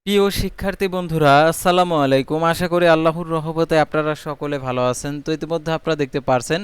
প্রিয় শিক্ষার্থী বন্ধুরা, আসসালামু আলাইকুম। আশা করি আল্লাহর রহমতে আপনারা সকলে ভালো আছেন। তো ইতিমধ্যে আপনারা দেখতে পারছেন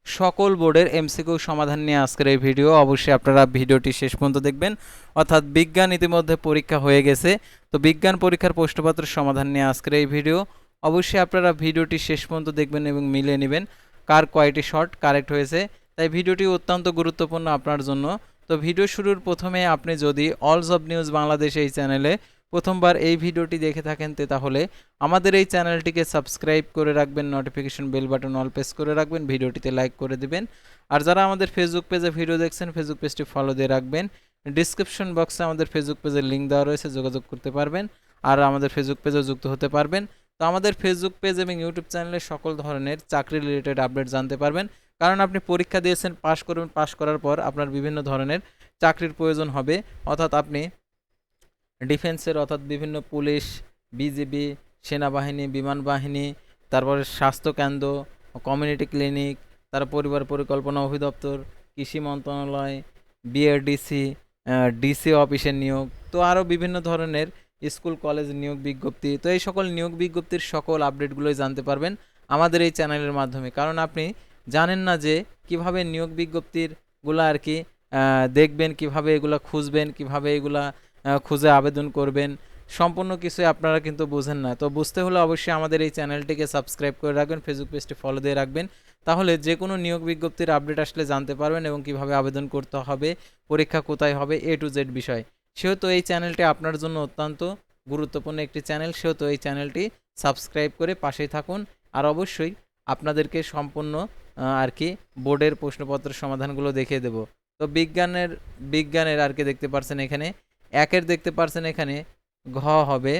সকল বোর্ডের এমসিকিউ সমাধান নিয়ে আজকের এই ভিডিও। অবশ্যই আপনারা ভিডিওটি শেষ পর্যন্ত দেখবেন। অর্থাৎ বিজ্ঞান ইতিমধ্যে পরীক্ষা হয়ে গেছে, তো বিজ্ঞান পরীক্ষার প্রশ্নপত্রের সমাধান নিয়ে আজকের এই ভিডিও। অবশ্যই আপনারা ভিডিওটি শেষ পর্যন্ত দেখবেন এবং মিলিয়ে নেবেন কার কয়টি শর্ট কারেক্ট হয়েছে। তাই ভিডিওটি অত্যন্ত গুরুত্বপূর্ণ আপনার জন্য। তো ভিডিও শুরুর প্রথমে আপনি যদি অলস অব নিউজ বাংলাদেশ এই চ্যানেলে প্রথমবার এই ভিডিওটি দেখে থাকেন তাহলে আমাদের এই চ্যানেলটিকে সাবস্ক্রাইব করে রাখবেন, notification bell button all press করে রাখবেন, ভিডিওটিতে লাইক করে দিবেন। আর যারা আমাদের ফেসবুক পেজে ভিডিও দেখছেন, ফেসবুক পেজটি ফলো দিয়ে রাখবেন। ডিসক্রিপশন বক্সে আমাদের ফেসবুক পেজের লিঙ্ক দেওয়া রয়েছে, যোগাযোগ করতে পারবেন আর আমাদের ফেসবুক পেজেও যুক্ত হতে পারবেন। তো আমাদের ফেসবুক পেজ এবং ইউটিউব চ্যানেলে সকল ধরনের চাকরি রিলেটেড আপডেট জানতে পারবেন। কারণ আপনি পরীক্ষা দিয়েছেন, পাশ করবেন, পাশ করার পর আপনার বিভিন্ন ধরনের চাকরির প্রয়োজন হবে। অর্থাৎ আপনি ডিফেন্সের অর্থাৎ বিভিন্ন পুলিশ, বিজিবি, সেনাবাহিনী, বিমান বাহিনী, তারপরে স্বাস্থ্যকেন্দ্র, কমিউনিটি ক্লিনিক, তার পরিবার পরিকল্পনা অধিদপ্তর, কৃষি মন্ত্রণালয়, বিআরডিসি, ডিসি অফিসের নিয়োগ, তো আরও বিভিন্ন ধরনের স্কুল কলেজ নিয়োগ বিজ্ঞপ্তি, তো এই সকল নিয়োগ বিজ্ঞপ্তির সকল আপডেটগুলোই জানতে পারবেন আমাদের এই চ্যানেলের মাধ্যমে। কারণ আপনি জানেন না যে কিভাবে নিয়োগ বিজ্ঞপ্তিরগুলো আর কি দেখবেন, কিভাবে এগুলা খুঁজবেন, কিভাবে এগুলা খুঁজে আবেদন করবেন, সম্পূর্ণ কিছুই আপনারা কিন্তু বুঝেন না। তো বুঝতে হলে অবশ্যই আমাদের এই চ্যানেলটিকে সাবস্ক্রাইব করে রাখবেন, ফেসবুক পেজটি ফলো দিয়ে রাখবেন। তাহলে যে কোনো নিয়োগ বিজ্ঞপ্তির আপডেট আসলে জানতে পারবেন এবং কিভাবে আবেদন করতে হবে, পরীক্ষা কোথায় হবে, এ টু জেড বিষয়। সেহেতু এই চ্যানেলটি আপনার জন্য অত্যন্ত গুরুত্বপূর্ণ একটি চ্যানেল, সেহেতু এই চ্যানেলটি সাবস্ক্রাইব করে পাশেই থাকুন। আর অবশ্যই আপনাদেরকে সম্পূর্ণ আর কি বোর্ডের প্রশ্নপত্রের সমাধানগুলো দেখিয়ে দেব। তো বিজ্ঞানের আর কি দেখতে পাচ্ছেন এখানে একের দেখতে পারছেন এখানে ঘ হবে,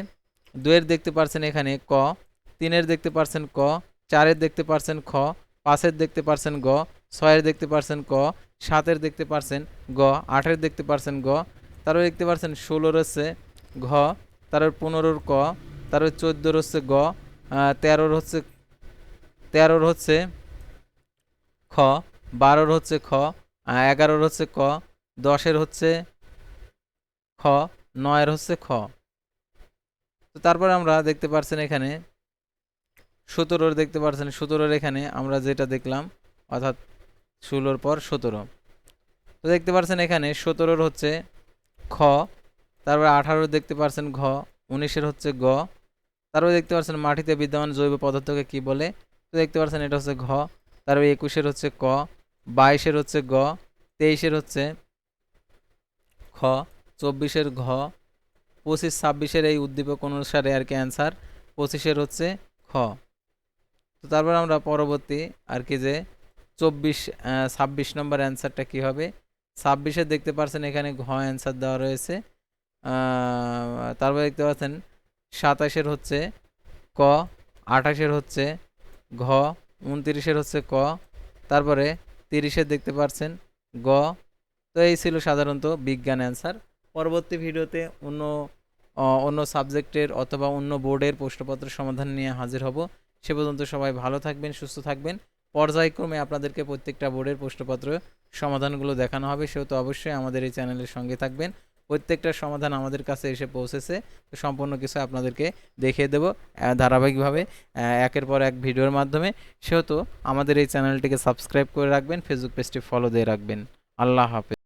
দুয়ের দেখতে পারছেন এখানে ক, তিনের দেখতে পারছেন ক, চারের দেখতে পারছেন খ, পাঁচের দেখতে পারছেন গ, ছয়ের দেখতে পারছেন ক, সাতের দেখতে পারছেন গ, আটের দেখতে পারছেন গ, তারপর দেখতে পারছেন 16 হচ্ছে ঘ, তারপর 15 ক, তারপর 14 হচ্ছে গ, 13 হচ্ছে খ, 12 হচ্ছে খ, 11 হচ্ছে ক, 10 হচ্ছে খ, 9 হচ্ছে খ। তো তারপর আমরা দেখতে পাচ্ছেন এখানে 17 দেখতে পাচ্ছেন 17 এখানে আমরা যেটা দেখলাম অর্থাৎ 16 পর 17। তো দেখতে পাচ্ছেন এখানে 17 হচ্ছে খ, তারপর 18 দেখতে পাচ্ছেন ঘ, 19 হচ্ছে গ, তারপর দেখতে পাচ্ছেন মাটিতে বিদ্যমান জৈব পদার্থকে কি বলে, তো দেখতে পাচ্ছেন এটা হচ্ছে ঘ, তারপর 21 হচ্ছে ক, 22 হচ্ছে গ, 23 হচ্ছে খ, 24 ঘ, 25-26 এই উদ্দীপক অনুসারে আর কি অ্যান্সার, 25 হচ্ছে খ। তো তারপর আমরা পরবর্তী আর কি যে 26 নম্বর অ্যান্সারটা কি হবে, 26 দেখতে পাচ্ছেন এখানে ঘ অ্যান্সার দেওয়া রয়েছে। তারপর দেখতে পাচ্ছেন 27 হচ্ছে ক, 28 হচ্ছে ঘ, 29 হচ্ছে ক, তারপরে 30 দেখতে পাচ্ছেন গ। তো এই ছিল সাধারণত বিজ্ঞান অ্যান্সার। পরবর্তী ভিডিওতে অন্য সাবজেক্টের অথবা অন্য বোর্ডের প্রশ্নপত্রের সমাধান নিয়ে হাজির হব। সে পর্যন্ত সবাই ভালো থাকবেন, সুস্থ থাকবেন। পর্যায়ক্রমে আপনাদেরকে প্রত্যেকটা বোর্ডের প্রশ্নপত্র সমাধানগুলো দেখানো হবে, সেহেতু অবশ্যই আমাদের এই চ্যানেলের সঙ্গে থাকবেন। প্রত্যেকটা সমাধান আমাদের কাছে এসে পৌঁছেছে, তো সম্পূর্ণ কিছু আপনাদেরকে দেখিয়ে দেব ধারাবাহিকভাবে একের পর এক ভিডিওর মাধ্যমে। সেহেতু আমাদের এই চ্যানেলটিকে সাবস্ক্রাইব করে রাখবেন, ফেসবুক পেজটি ফলো দিয়ে রাখবেন। আল্লাহ হাফেজ।